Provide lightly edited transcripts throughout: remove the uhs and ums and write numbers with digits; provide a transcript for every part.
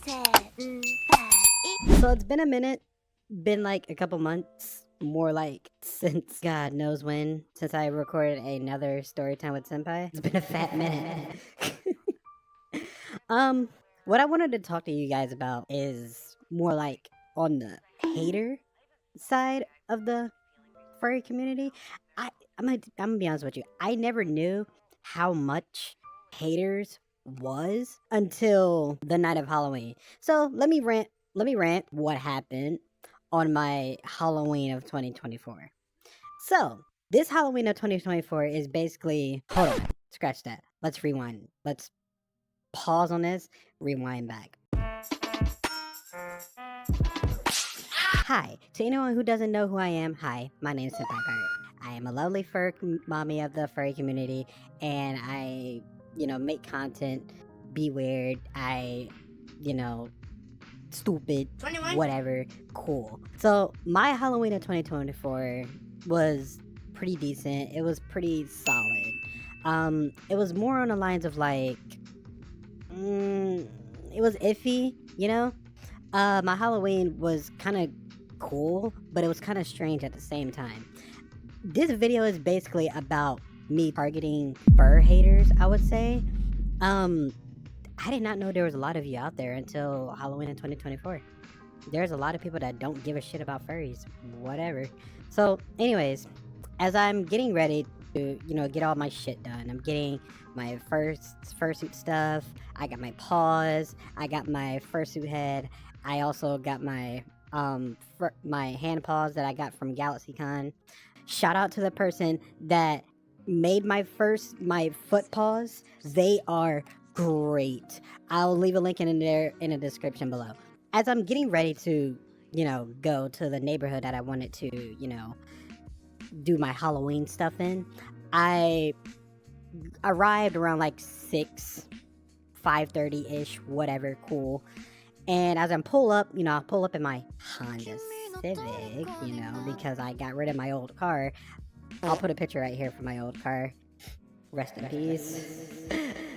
So it's been a minute, been like a couple months, more like since God knows when, since I recorded another story time with Senpai. It's been a fat minute. What I wanted to talk to you guys about is more like on the hater side of the furry community. I'm gonna be honest with you. I never knew how much haters was until the night of Halloween. So let me rant. Let me rant what happened on my Halloween of 2024. So this Halloween of 2024 is basically. Hold on, scratch that. Let's rewind. Let's pause on this. Rewind back. Hi, to anyone who doesn't know who I am, hi, my name is Senpai Pirate. I am a lovely mommy of the furry community, and I, make content, be weird, stupid, 21? whatever, cool. So my Halloween of 2024 was pretty decent. It was pretty solid. It was more on the lines of like, it was iffy, my Halloween was kind of cool, but it was kind of strange at the same time. This video is basically about me targeting fur haters, I would say. I did not know there was a lot of you out there until Halloween in 2024. There's a lot of people that don't give a shit about furries, whatever. So anyways, as I'm getting ready to, get all my shit done, I'm getting my fursuit stuff, I got my paws, I got my fursuit head, I also got my my hand paws that I got from GalaxyCon. Shout out to the person that made my foot paws. They are great. I'll leave a link in there in the description below. As I'm getting ready to, go to the neighborhood that I wanted to, do my Halloween stuff in, I arrived around like 5:30-ish, whatever, cool. And as I pull up, I pull up in my Honda Civic, because I got rid of my old car. I'll put a picture right here for my old car. Rest in peace.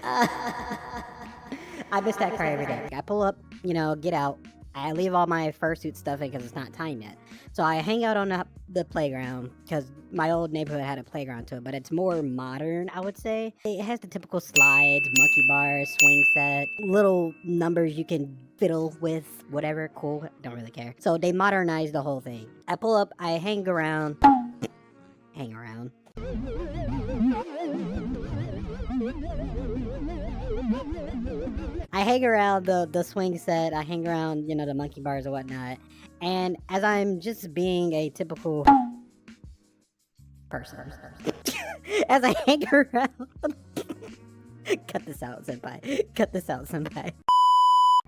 I miss that car every day. I pull up, get out. I leave all my fursuit stuff in because it's not time yet. So I hang out on the playground because my old neighborhood had a playground to it, but it's more modern, I would say. It has the typical slides, monkey bars, swing set, little numbers you can fiddle with, whatever, cool, don't really care. So they modernized the whole thing. I pull up, I hang around. I hang around the swing set, I hang around, the monkey bars or whatnot. And as I'm just being a typical person, as I hang around, cut this out, senpai.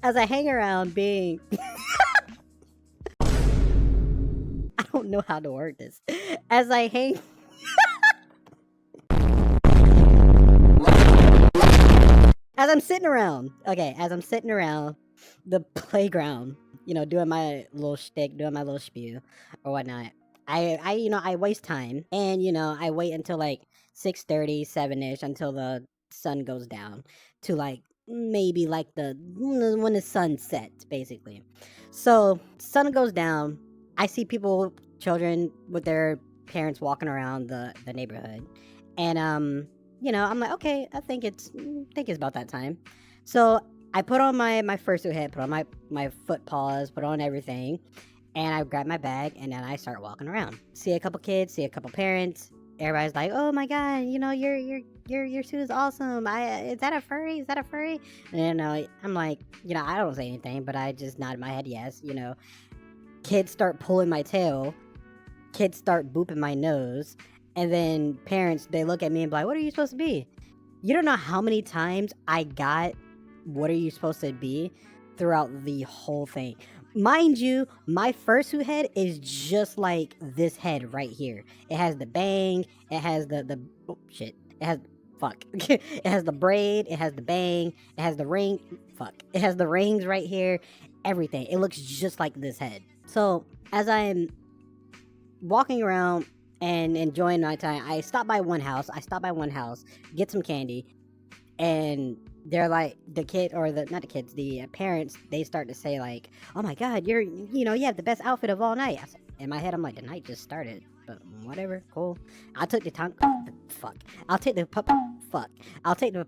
As I hang around being, I don't know how to word this. As I hang, as I'm sitting around the playground, doing my little shtick, doing my little spew or whatnot, I waste time, and I wait until like 6:30, 7-ish, until the sun goes down to like maybe like when the sun sets, basically. So sun goes down, I see children with their parents walking around the neighborhood, and I'm like, okay, I think it's about that time. So I put on my fursuit head, put on my foot paws, put on everything, and I grab my bag, and then I start walking around. See a couple kids, see a couple parents. Everybody's like, "Oh my god, your suit is awesome. Is that a furry? Is that a furry?" And I'm like, I don't say anything, but I just nod my head yes. Kids start pulling my tail. Kids start booping my nose. And then parents, they look at me and be like, "What are you supposed to be?" You don't know how many times I got, "What are you supposed to be?" throughout the whole thing. Mind you, my fursuit head is just like this head right here. It has the bang, it has oh shit, it has, fuck. It has the braid, it has the bang, it has the ring, fuck. It has the rings right here, everything. It looks just like this head. So, as I'm walking around and enjoying my time, I stop by one house, get some candy, and they're like the kid or the not the kids, the parents. They start to say like, "Oh my God, you have the best outfit of all night." In my head, I'm like, the night just started, but whatever, cool. I took the time. Fuck. I'll take the pup. Fuck. I'll take the.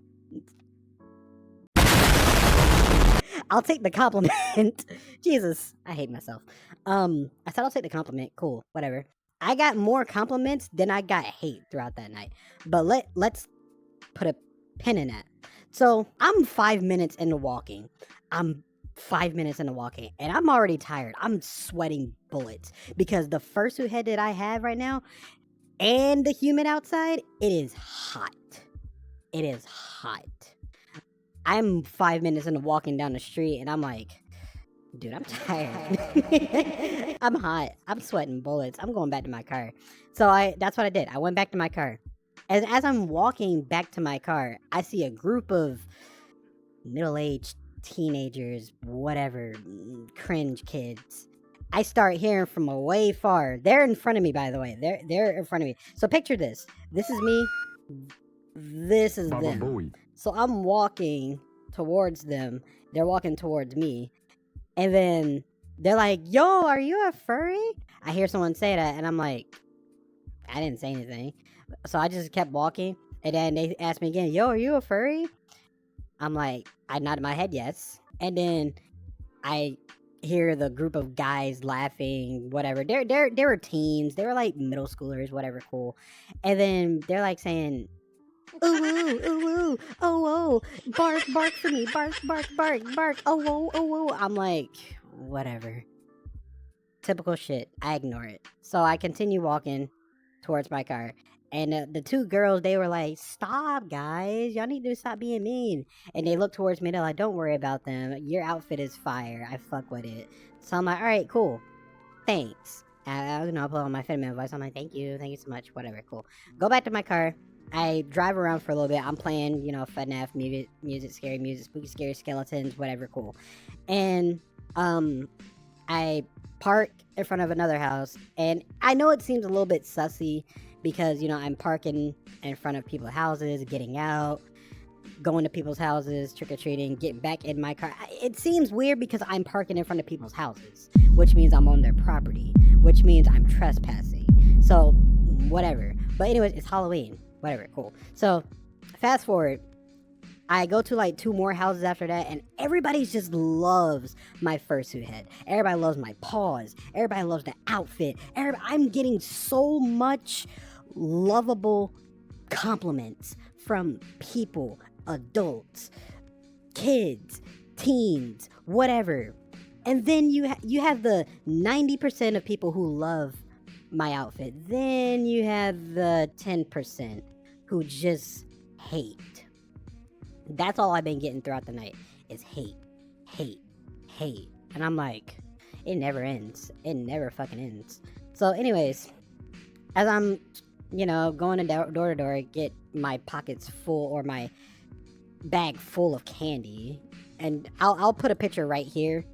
I'll take the compliment. Jesus, I hate myself. I said I'll take the compliment. Cool, whatever. I got more compliments than I got hate throughout that night. But let's put a pin in that. So I'm 5 minutes into walking. I'm 5 minutes into walking, and I'm already tired. I'm sweating bullets because the fursuit head that I have right now and the human outside, it is hot. It is hot. I'm 5 minutes into walking down the street, and I'm like, dude, I'm tired. I'm hot. I'm sweating bullets. I'm going back to my car. So that's what I did. I went back to my car. As I'm walking back to my car, I see a group of middle-aged teenagers, whatever, cringe kids. I start hearing from way far. They're in front of me, by the way. They're in front of me. So picture this. This is me. This is them. Bowie. So I'm walking towards them. They're walking towards me. And then they're like, "Yo, are you a furry?" I hear someone say that, and I'm like, I didn't say anything. So I just kept walking. And then they asked me again, "Yo, are you a furry?" I'm like, I nodded my head yes. And then I hear the group of guys laughing, whatever. They were teens. They were like middle schoolers, whatever, cool. And then they're like saying, "Ooh, ooh, ooh, ooh, oh, oh, bark, bark for me, bark, bark, bark, bark, oh, oh, oh, oh." I'm like, whatever. Typical shit. I ignore it. So I continue walking towards my car. And the two girls, they were like, "Stop, guys. Y'all need to stop being mean." And they look towards me. They're like, "Don't worry about them. Your outfit is fire. I fuck with it." So I'm like, all right, cool. Thanks. I put on my feminine voice. I'm like, thank you so much. Whatever, cool. Go back to my car. I drive around for a little bit. I'm playing, FNF, music, scary music, spooky, scary skeletons, whatever, cool. And I park in front of another house, and I know it seems a little bit sussy because, I'm parking in front of people's houses, getting out, going to people's houses, trick-or-treating, getting back in my car. It seems weird because I'm parking in front of people's houses, which means I'm on their property, which means I'm trespassing. So, whatever. But anyways, it's Halloween. Whatever, cool. So, fast forward. I go to like 2 more houses after that, and everybody just loves my fursuit head. Everybody loves my paws. Everybody loves the outfit. I'm getting so much lovable compliments from people, adults, kids, teens, whatever. And then you have the 90% of people who love my outfit. Then you have the 10% who just hate. That's all I've been getting throughout the night is hate, hate, hate. And I'm like, it never ends. It never fucking ends. So anyways, as I'm, going door to door, get my pockets full or my bag full of candy. And I'll put a picture right here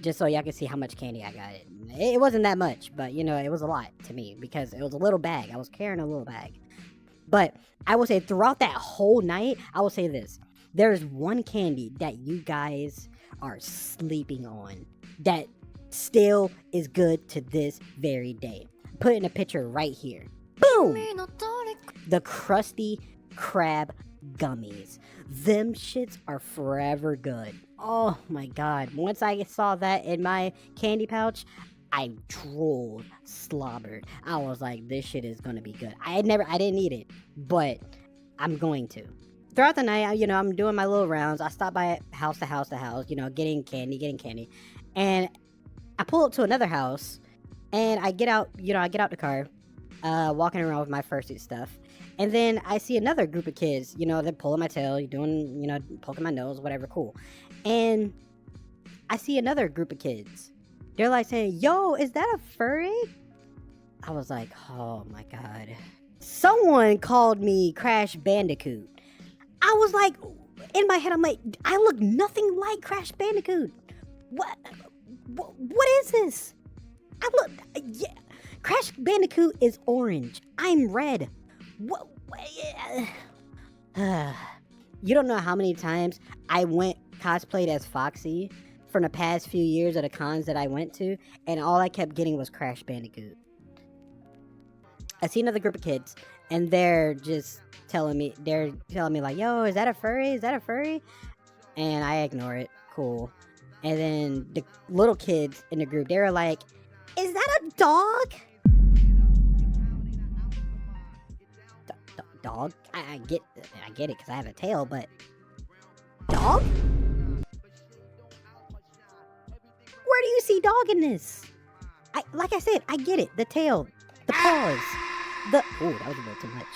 just so y'all can see how much candy I got. It wasn't that much, but, it was a lot to me because it was a little bag. I was carrying a little bag. But I will say throughout that whole night, I will say this. There's one candy that you guys are sleeping on that still is good to this very day. Put in a picture right here. Boom! The Krusty Krab gummies. Them shits are forever good. Oh my god. Once I saw that in my candy pouch, I drooled, slobbered. I was like, this shit is gonna be good. I didn't eat it, but I'm going to. Throughout the night, I'm doing my little rounds. I stop by house to house, getting candy. And I pull up to another house, and I get out, the car, walking around with my fursuit stuff. And then I see another group of kids, they're pulling my tail, poking my nose, whatever, cool. And I see another group of kids. They're like saying, "Yo, is that a furry?" I was like, oh my god. Someone called me Crash Bandicoot. I was like, in my head, I'm like, I look nothing like Crash Bandicoot. What is this? Yeah. Crash Bandicoot is orange. I'm red. What You don't know how many times I went cosplayed as Foxy from the past few years of the cons that I went to, and all I kept getting was Crash Bandicoot. I see another group of kids, and they're telling me like, "Yo, is that a furry? Is that a furry?" And I ignore it. Cool. And then the little kids in the group, they were like, "Is that a dog?" Dog? I get it because I have a tail, but dog? Where do you see dog in this? Like I said, I get it. The tail, the paws, that was a little too much.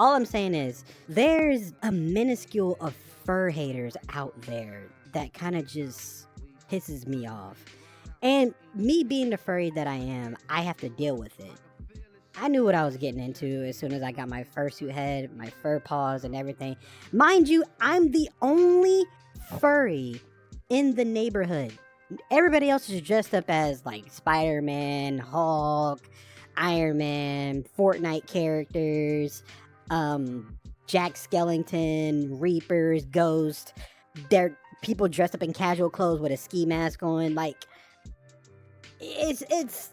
All I'm saying is, there's a minuscule of fur haters out there that kind of just pisses me off. And me being the furry that I am, I have to deal with it. I knew what I was getting into as soon as I got my fursuit head, my fur paws, and everything. Mind you, I'm the only furry in the neighborhood. Everybody else is dressed up as like Spider-Man, Hulk, Iron Man, Fortnite characters, Jack Skellington, Reapers, Ghost. They're people dressed up in casual clothes with a ski mask on. Like, it's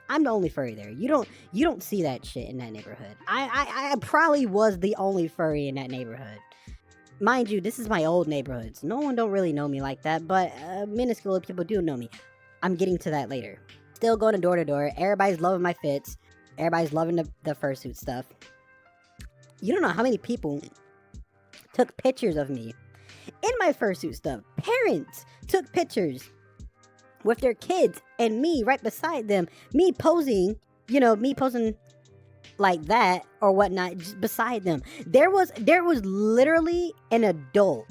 I'm the only furry there. You don't see that shit in that neighborhood. I probably was the only furry in that neighborhood. Mind you, this is my old neighborhood, so no one don't really know me like that, but minuscule of people do know me. I'm getting to that later. Still going door to door. Everybody's loving my fits. Everybody's loving the fursuit stuff. You don't know how many people took pictures of me in my fursuit stuff. Parents took pictures with their kids and me right beside them. Me posing like that or whatnot just beside them. There was literally an adult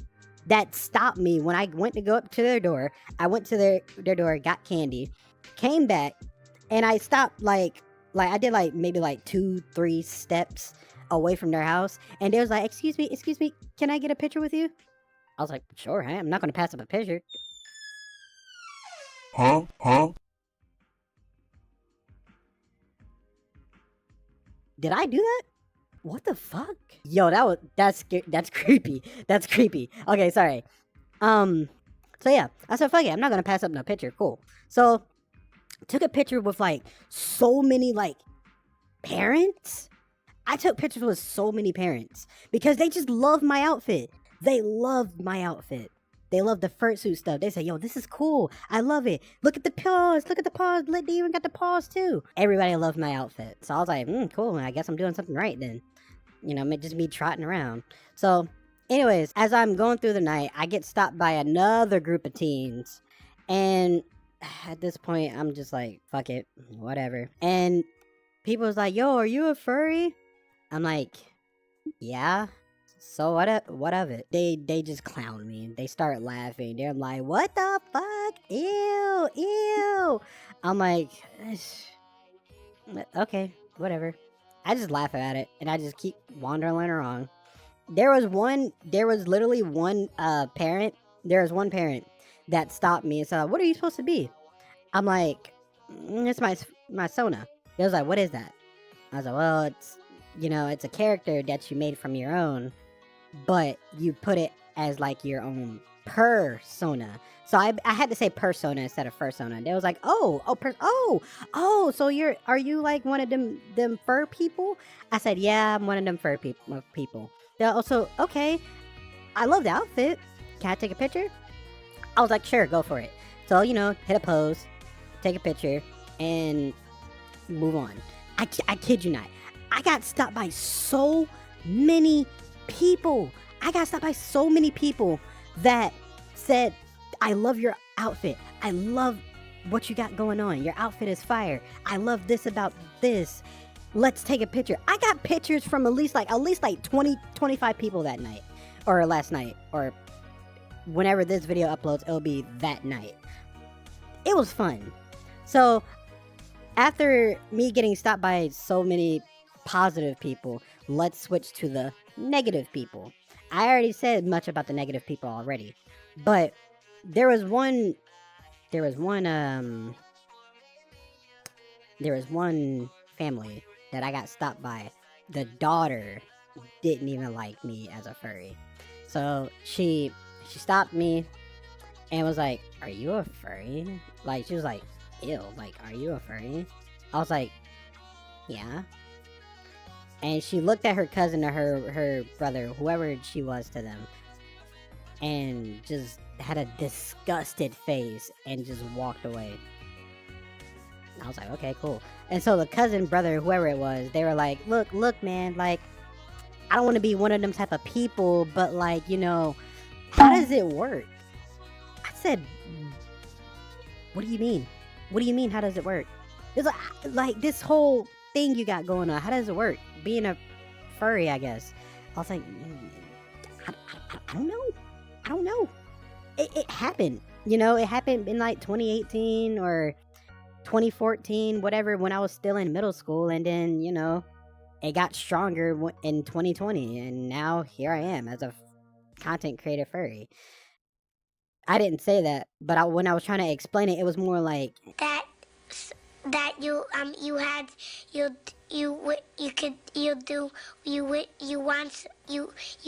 that stopped me when I went to go up to their door. I went to their door, got candy, came back, and I stopped like I did like maybe like 2-3 steps away from their house, and they was like, excuse me, can I get a picture with you? I was like, sure, I'm not gonna pass up a picture. Huh? Did I do that? What the fuck? Yo, that's creepy. That's creepy. Okay, sorry. So yeah, I said, fuck it, I'm not gonna pass up no picture. Cool. So, took a picture with like so many like parents. I took pictures with so many parents because they just love my outfit. They loved my outfit. They love the fursuit stuff. They say, yo, this is cool. I love it. Look at the paws. Look at the paws. They even got the paws too. Everybody loved my outfit. So I was like, cool. I guess I'm doing something right then. Just me trotting around. So, anyways, as I'm going through the night, I get stopped by another group of teens. And at this point, I'm just like, fuck it. Whatever. And people was like, yo, are you a furry? I'm like, yeah. So what of it? They just clown me. They start laughing. They're like, what the fuck? Ew. I'm like, okay, whatever. I just laugh at it and I just keep wandering around. There was literally one parent. There was one parent that stopped me and said, what are you supposed to be? I'm like, it's my Sona. He was like, what is that? I was like, well, it's a character that you made from your own, but you put it as like your own persona. So I had to say persona instead of fursona. They was like, so are you like one of them fur people? I said, yeah, I'm one of them fur people. They're also, okay, I love the outfit. Can I take a picture? I was like, sure, go for it. So, hit a pose, take a picture, and move on. I kid you not. I got stopped by so many people. That said, I love your outfit. I love what you got going on. Your outfit is fire. I love this about this. Let's take a picture. I got pictures from at least like 20, 25 people that night, or last night, or whenever this video uploads, it'll be that night. It was fun. So after me getting stopped by so many positive people, let's switch to the negative people. I already said much about the negative people already, but there was one family that I got stopped by the daughter didn't even like me as a furry. So she stopped me and was like, "Are you a furry?" Like, she was like, "Ew, like, are you a furry?" I was like, "Yeah." And she looked at her cousin or her brother, whoever she was to them, and just had a disgusted face and just walked away. I was like, okay, cool. And so the cousin, brother, whoever it was, they were like, look, man, like, I don't want to be one of them type of people, but like, how does it work? I said, what do you mean? What do you mean, how does it work? It's like this whole thing you got going on, how does it work? Being a furry, I guess. I was like, I don't know. I don't know. It happened. It happened in like 2018 or 2014, whatever, when I was still in middle school. And then, it got stronger in 2020. And now here I am as a content creator furry. I didn't say that, but when I was trying to explain it, it was more like that you had you could you do you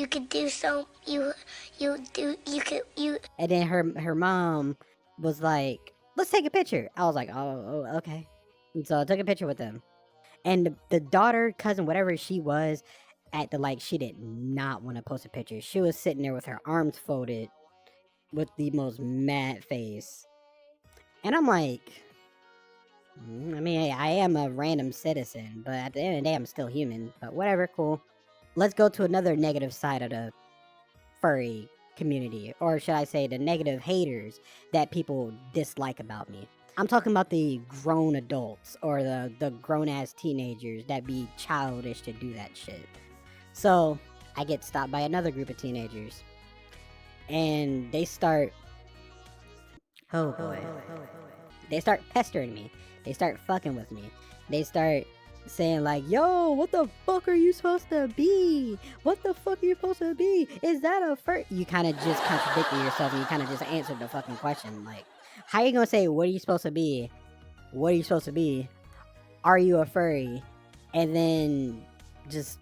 could do so you could you. And then her mom was like, "Let's take a picture." I was like, "Oh, okay." And so I took a picture with them. And the daughter, cousin, whatever she was, she did not want to post a picture. She was sitting there with her arms folded, with the most mad face. And I'm like, I mean, I am a random citizen, but at the end of the day, I'm still human. But whatever, cool. Let's go to another negative side of the furry community, or should I say the negative haters that people dislike about me. I'm talking about the grown adults or the grown-ass teenagers that be childish to do that shit. So I get stopped by another group of teenagers, and they start, oh boy, they start pestering me. They start fucking with me. They start saying like, "Yo, what the fuck are you supposed to be? What the fuck are you supposed to be? Is that a fur?" You kind of just contradicted yourself, and you kind of just answered the fucking question. Like, how are you gonna say, "What are you supposed to be? What are you supposed to be? Are you a furry?" And then just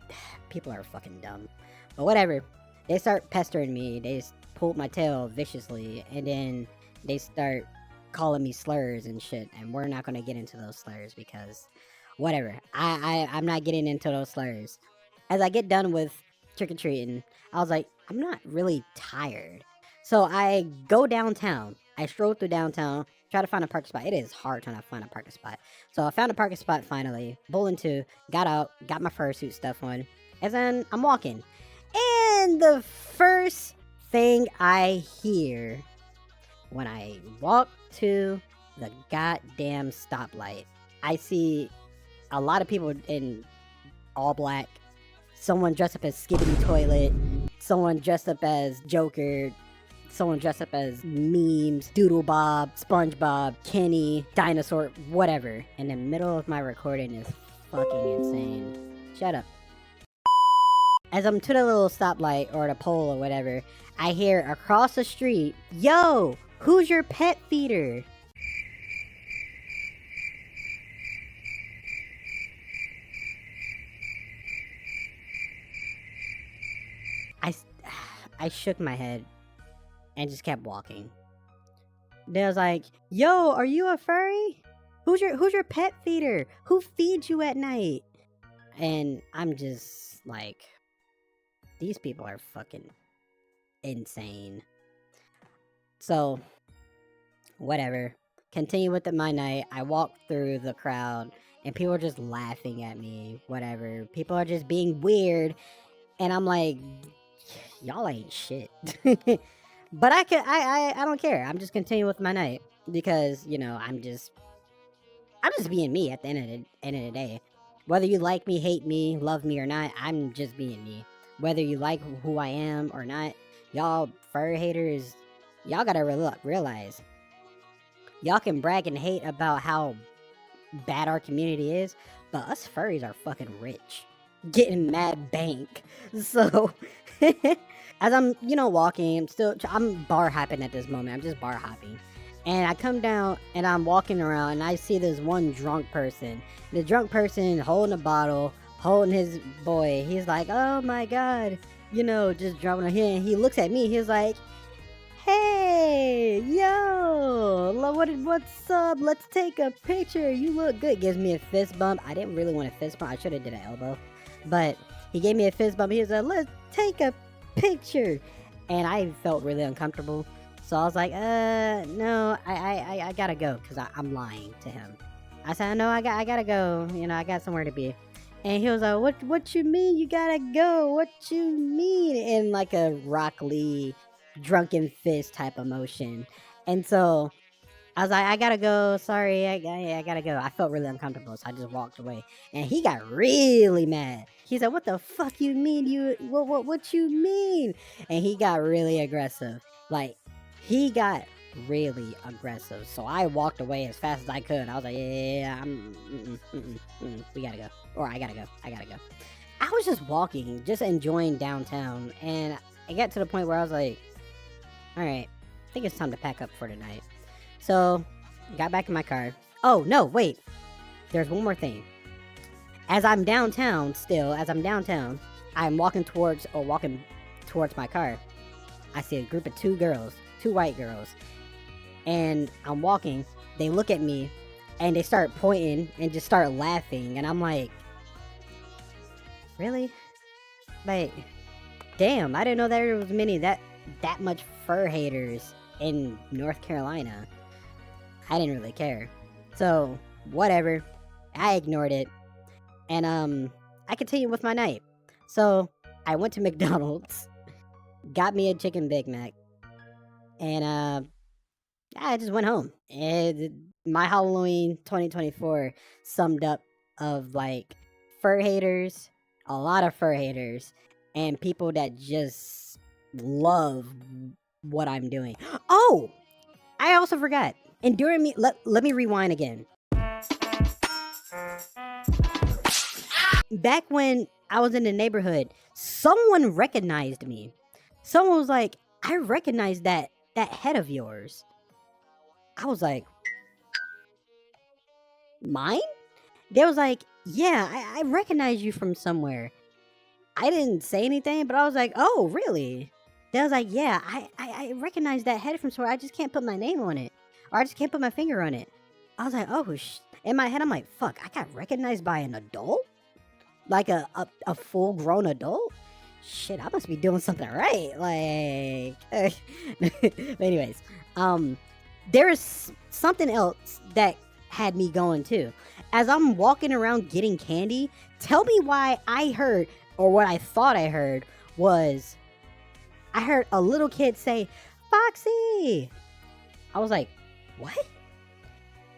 people are fucking dumb. But whatever. They start pestering me. They pulled my tail viciously, and then they start calling me slurs and shit. And we're not gonna get into those slurs because whatever. I'm not getting into those slurs. As I get done with trick-or-treating, I was like, I'm not really tired. So I go downtown. I stroll through downtown, try to find a parking spot. It is hard trying to find a parking spot. So I found a parking spot finally, pulled into, got out, got my fursuit stuff on, and then I'm walking. And the first thing I hear when I walk to the goddamn stoplight, I see a lot of people in all black. Someone dressed up as Skibbity Toilet. Someone dressed up as Joker. Someone dressed up as Memes, Doodle Bob, SpongeBob, Kenny, Dinosaur, whatever. In the middle of my recording is fucking insane. Shut up. As I'm to the little stoplight or the pole or whatever, I hear across the street, "Yo, who's your pet feeder?" I shook my head and just kept walking. They was like, "Yo, are you a furry? Who's your pet feeder? Who feeds you at night?" And I'm just like, these people are fucking insane. So, whatever. Continue with my night. I walk through the crowd and people are just laughing at me. Whatever. People are just being weird. And I'm like, y'all ain't shit. But I don't care. I'm just continuing with my night because, I'm just being me at the end of the day. Whether you like me, hate me, love me or not, I'm just being me. Whether you like who I am or not, y'all fur haters, y'all gotta realize, y'all can brag and hate about how bad our community is, but us furries are fucking rich, getting mad bank. So as I'm, walking, I'm bar hopping at this moment. I'm just bar hopping. And I come down and I'm walking around and I see this one drunk person. The drunk person holding a bottle, holding his boy. He's like, oh my god, just dropping a hit. And he looks at me. He's like, hey, yo, what's up? Let's take a picture. You look good. Gives me a fist bump. I didn't really want a fist bump. I should have did an elbow, but he gave me a fist bump. He was like, let's take a picture, and I felt really uncomfortable. So I was like, no, I gotta go, because I'm lying to him. I said, no, I gotta go. I got somewhere to be. And he was like, what you mean you gotta go? What you mean? In like a Rock Lee drunken fist type emotion. And so I was like, I gotta go. Sorry, I gotta go. I felt really uncomfortable, so I just walked away. And he got really mad. He's like, what the fuck you mean? What you mean? And he got really aggressive. Like, he got really aggressive. So I walked away as fast as I could. I was like, yeah, we gotta go. Or I gotta go. I was just walking, just enjoying downtown. And I got to the point where I was like, all right, I think it's time to pack up for tonight. So, got back in my car. Oh, no, wait. There's one more thing. As I'm downtown, I'm walking towards my car. I see a group of two white girls. And I'm walking. They look at me, and they start pointing and just start laughing. And I'm like, really? Like, damn, I didn't know there was that much fur haters in North Carolina. I didn't really care. So, whatever. I ignored it. And I continued with my night. So, I went to McDonald's, got me a chicken Big Mac, and I just went home. And my Halloween 2024 summed up of like fur haters, a lot of fur haters, and people that just love what I'm doing. Oh, I also forgot. And during me, let me rewind again. Back when I was in the neighborhood, someone recognized me. Someone was like, I recognize that head of yours. I was like, mine? They was like, yeah, I recognize you from somewhere. I didn't say anything, but I was like, oh, really? They was like, yeah, I recognize that head from somewhere. I just can't put my name on it. Or I just can't put my finger on it. I was like, oh, in my head, I'm like, fuck, I got recognized by an adult? Like a full-grown adult? Shit, I must be doing something right. Like, anyways, there is something else that had me going too. As I'm walking around getting candy, tell me why I heard, or what I thought I heard, was I heard a little kid say, Foxy! I was like, what?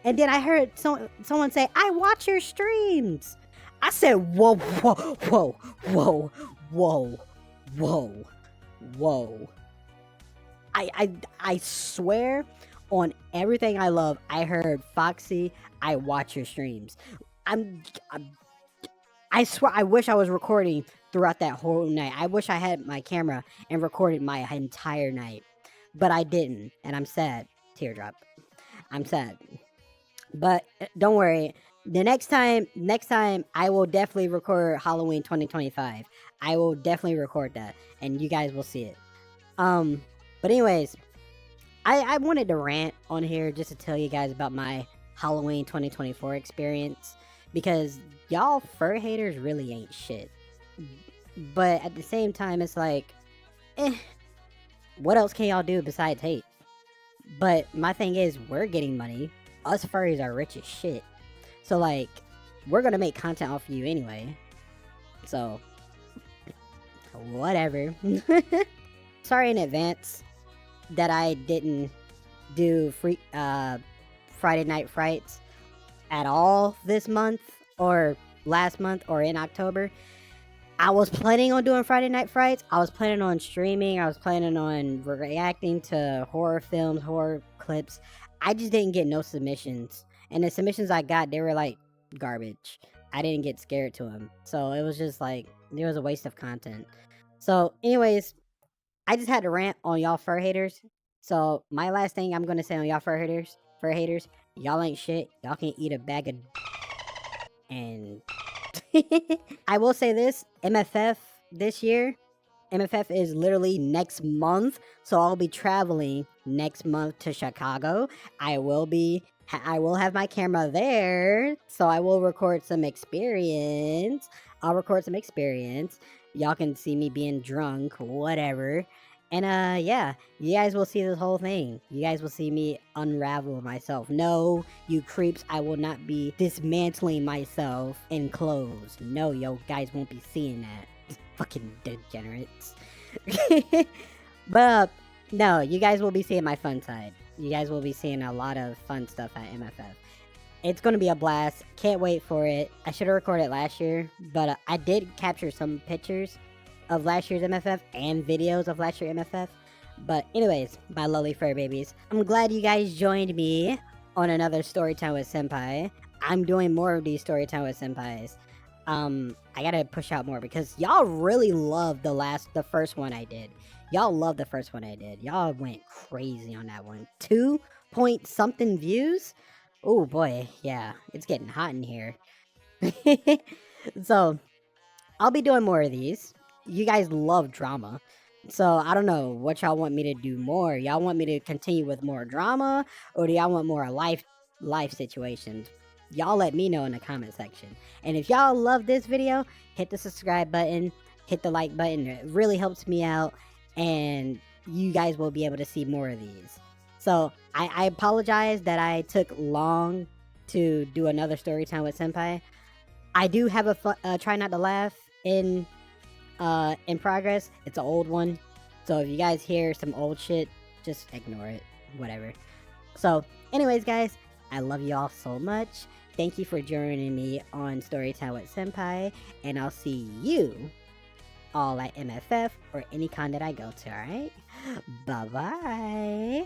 And then I heard someone say, I watch your streams. I said, whoa, whoa, whoa, whoa, whoa, whoa, whoa. I swear on everything I love, I heard, Foxy, I watch your streams. I swear, I wish I was recording throughout that whole night. I wish I had my camera and recorded my entire night. But I didn't, and I'm sad. Teardrop. I'm sad. But don't worry. The next time I will definitely record Halloween 2025. I will definitely record that, and you guys will see it. But anyways, I wanted to rant on here just to tell you guys about my Halloween 2024 experience, because y'all fur haters really ain't shit. But at the same time, it's like, what else can y'all do besides hate? But my thing is, we're getting money. Us furries are rich as shit. So, like, we're gonna make content off of you anyway. So, whatever. Sorry in advance that I didn't do Friday Night Frights at all this month, or last month, or in October. I was planning on doing Friday Night Frights. I was planning on streaming. I was planning on reacting to horror films, horror clips. I just didn't get no submissions. And the submissions I got, they were like garbage. I didn't get scared to them. So it was just like, it was a waste of content. So anyways, I just had to rant on y'all fur haters. So my last thing I'm going to say on y'all fur haters, y'all ain't shit. Y'all can eat a bag of and I will say this, MFF this year, MFF is literally next month, so I'll be traveling next month to Chicago. I will have my camera there, so I will record some experience. I'll record some experience. Y'all can see me being drunk, whatever. And yeah, you guys will see this whole thing. You guys will see me unravel myself. No, you creeps, I will not be dismantling myself in clothes. No, yo guys won't be seeing that. Fucking degenerates. But no, you guys will be seeing my fun side. You guys will be seeing a lot of fun stuff at MFF. It's gonna be a blast. Can't wait for it. I should have recorded last year, but I did capture some pictures of last year's MFF and videos of last year's MFF. But anyways, my lovely fur babies, I'm glad you guys joined me on another Storytime with Senpai. I'm doing more of these Storytime with Senpais. I gotta push out more because y'all really loved the first one I did. Y'all loved the first one I did. Y'all went crazy on that one. 2 point something views? Oh boy, yeah, it's getting hot in here. So, I'll be doing more of these. You guys love drama. So, I don't know what y'all want me to do more. Y'all want me to continue with more drama, or do y'all want more life situations? Y'all let me know in the comment section. And if y'all love this video, hit the subscribe button, hit the like button. It really helps me out, and you guys will be able to see more of these. So, I apologize that I took long to do another story time with Senpai. I do have a try not to laugh in progress. It's an old one, so if you guys hear some old shit, just ignore it. Whatever. So, anyways, guys, I love you all so much. Thank you for joining me on Storytime with Senpai, and I'll see you all at MFF or any con that I go to. All right, bye bye.